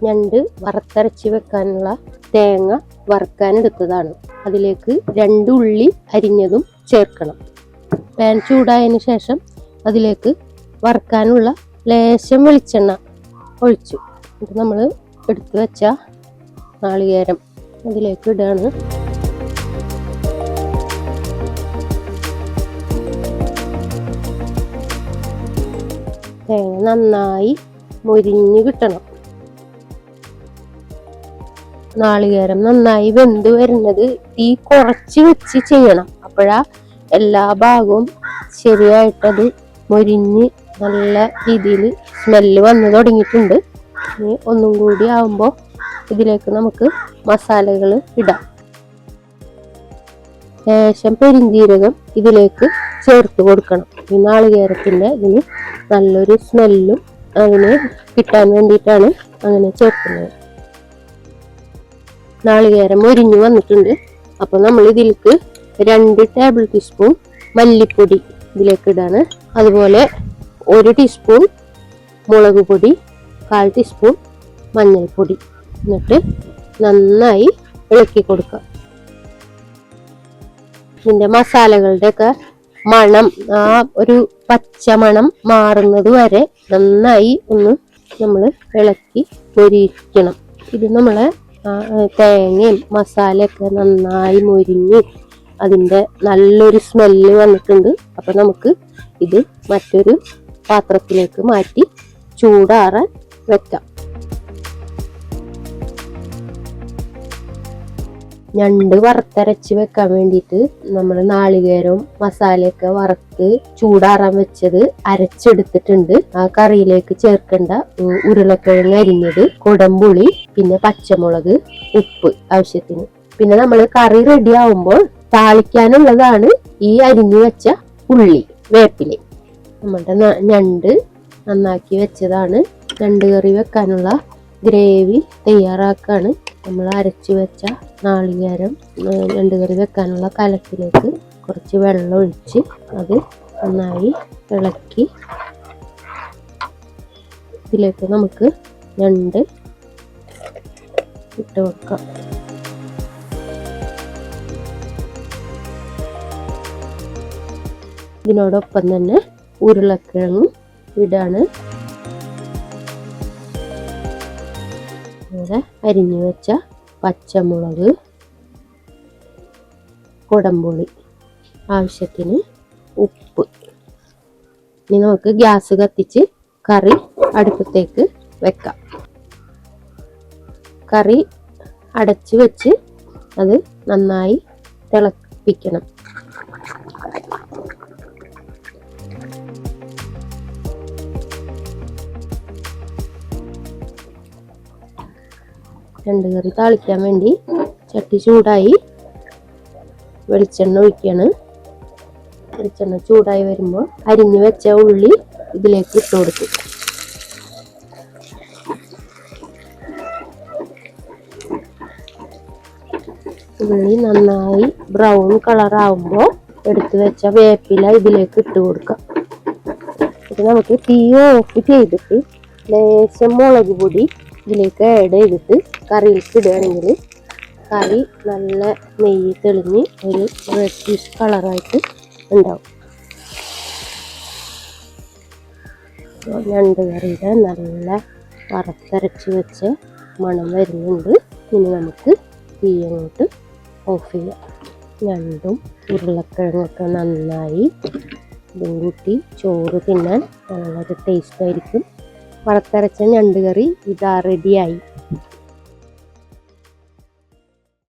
ഞണ്ട് വറുത്തരച്ച് വെക്കാനുള്ള തേങ്ങ വറുക്കാനെടുത്തതാണ്. അതിലേക്ക് 2 ഉള്ളി അരിഞ്ഞതും ചേർക്കണം. പാൻ ചൂടായതിന് ശേഷം അതിലേക്ക് വറുക്കാനുള്ള ലേശം വെളിച്ചെണ്ണ ഒഴിച്ചു. ഇത് നമ്മൾ എടുത്തു വെച്ച നാളികേരം അതിലേക്ക് ഇടാണ്. തേങ്ങ നന്നായി മൊരിഞ്ഞ് കിട്ടണം. നാളികേരം നന്നായി വെന്ത് വരുന്നത് തീ കുറച്ച് വെച്ച് ചെയ്യണം. അപ്പോഴാ എല്ലാ ഭാഗവും ശരിയായിട്ടത് മൊരിഞ്ഞ് നല്ല രീതിയിൽ സ്മെല്ല് വന്ന് തുടങ്ങിയിട്ടുണ്ട്. ഇനി ഒന്നും കൂടി ആവുമ്പോൾ ഇതിലേക്ക് നമുക്ക് മസാലകൾ ഇടാം. ലേശം പെരിഞ്ജീരകം ഇതിലേക്ക് ചേർത്ത് കൊടുക്കണം. ഈ നാളികേരത്തിൻ്റെ ഇതിന് നല്ലൊരു സ്മെല്ലും അതിന് കിട്ടാൻ വേണ്ടിയിട്ടാണ് അങ്ങനെ ചേർക്കുന്നത്. നാളികേരം മൊരിഞ്ഞു വന്നിട്ടുണ്ട്. അപ്പോൾ നമ്മൾ ഇതിലേക്ക് 2 ടേബിൾ ടീസ്പൂൺ മല്ലിപ്പൊടി ഇതിലേക്ക് ഇടാണ്. അതുപോലെ 1 ടീസ്പൂൺ മുളക് പൊടി, 1/4 ടീസ്പൂൺ മഞ്ഞൾപ്പൊടി. എന്നിട്ട് നന്നായി ഇളക്കി കൊടുക്കുക. ഇതിൻ്റെ മസാലകളുടെയൊക്കെ മണം, ആ ഒരു പച്ച മണം മാറുന്നത് വരെ നന്നായി ഒന്ന് നമ്മൾ ഇളക്കി പൊരിക്കണം. ഇത് നമ്മളെ തേങ്ങയും മസാലയൊക്കെ നന്നായി മൊരിഞ്ഞ് അതിൻ്റെ നല്ലൊരു സ്മെല്ല് വന്നിട്ടുണ്ട്. അപ്പം നമുക്ക് ഇത് മറ്റൊരു പാത്രത്തിലേക്ക് മാറ്റി ചൂടാറാൻ വെക്കാം. ഞണ്ട് വറുത്തരച്ച് വെക്കാൻ വേണ്ടിയിട്ട് നമ്മൾ നാളികേരവും മസാലയൊക്കെ വറുത്ത് ചൂടാറാൻ വെച്ചത് അരച്ചെടുത്തിട്ടുണ്ട്. ആ കറിയിലേക്ക് ചേർക്കേണ്ട ഉരുളക്കിഴങ്ങ് അരിഞ്ഞത്, കുടംപുളി, പിന്നെ പച്ചമുളക്, ഉപ്പ് ആവശ്യത്തിന്. പിന്നെ നമ്മൾ കറി റെഡി ആവുമ്പോൾ താളിക്കാനുള്ളതാണ് ഈ അരിഞ്ഞു വെച്ച ഉള്ളി, വേപ്പില. നമ്മളുടെ ഞണ്ട് നന്നാക്കി വെച്ചതാണ്. ഞണ്ട് കറി വെക്കാനുള്ള ഗ്രേവി തയ്യാറാക്കാണ്. നമ്മൾ അരച്ചു വെച്ച നാളികേരം ഞണ്ട് കറി വെക്കാനുള്ള കലത്തിലേക്ക് കുറച്ച് വെള്ളം ഒഴിച്ച് അത് നന്നായി ഇളക്കി ഇതിലേക്ക് നമുക്ക് ഞണ്ട് ഇട്ട് കൊടുക്കാം. ഇതിനോടൊപ്പം തന്നെ ഉരുളക്കിഴങ്ങും ഇടാണ്. അരിഞ്ഞു വെച്ച പച്ചമുളക്, കുടംപുളി, ആവശ്യത്തിന് ഉപ്പ്. ഇനി നമുക്ക് ഗ്യാസ് കത്തിച്ച് കറി അടുപ്പത്തേക്ക് വെക്കാം. കറി അടച്ച് വെച്ച് അത് നന്നായി തിളപ്പിക്കണം. ഞണ്ട് കറി താളിക്കാൻ വേണ്ടി ചട്ടി ചൂടായി വെളിച്ചെണ്ണ ഒഴിക്കുകയാണ്. വെളിച്ചെണ്ണ ചൂടായി വരുമ്പോൾ അരിഞ്ഞു വെച്ച ഉള്ളി ഇതിലേക്ക് ഇട്ട് കൊടുക്കും. ഉള്ളി നന്നായി ബ്രൗൺ കളറാവുമ്പോൾ എടുത്തു വെച്ച വേപ്പില ഇതിലേക്ക് ഇട്ട് കൊടുക്കാം. ഇത് നമുക്ക് തീ ഓഫ് ചെയ്തിട്ട് ലേശം മുളക് പൊടി ഇതിലേക്ക് ആഡ് ചെയ്തിട്ട് കറിയിലേക്ക് ഇടുകയാണെങ്കിൽ കറി നല്ല നെയ്യ് തെളിഞ്ഞ് ഒരു റെഡിഷ് കളറായിട്ട് ഉണ്ടാവും. ഞണ്ട് കറിയുടെ നല്ല വറുത്തരച്ച് വെച്ച മണം വരുന്നുണ്ട്. ഇനി നമുക്ക് തീ അങ്ങോട്ട് ഓഫ് ചെയ്യാം. ഞണ്ടും ഉരുളക്കിഴങ്ങൊക്കെ നന്നായി ഇതും കൂട്ടി ചോറ് തിന്നാൻ നല്ലൊരു ടേസ്റ്റ് ആയിരിക്കും. വറുത്തരച്ച ഞണ്ട് കറി ഇതാ റെഡിയായി.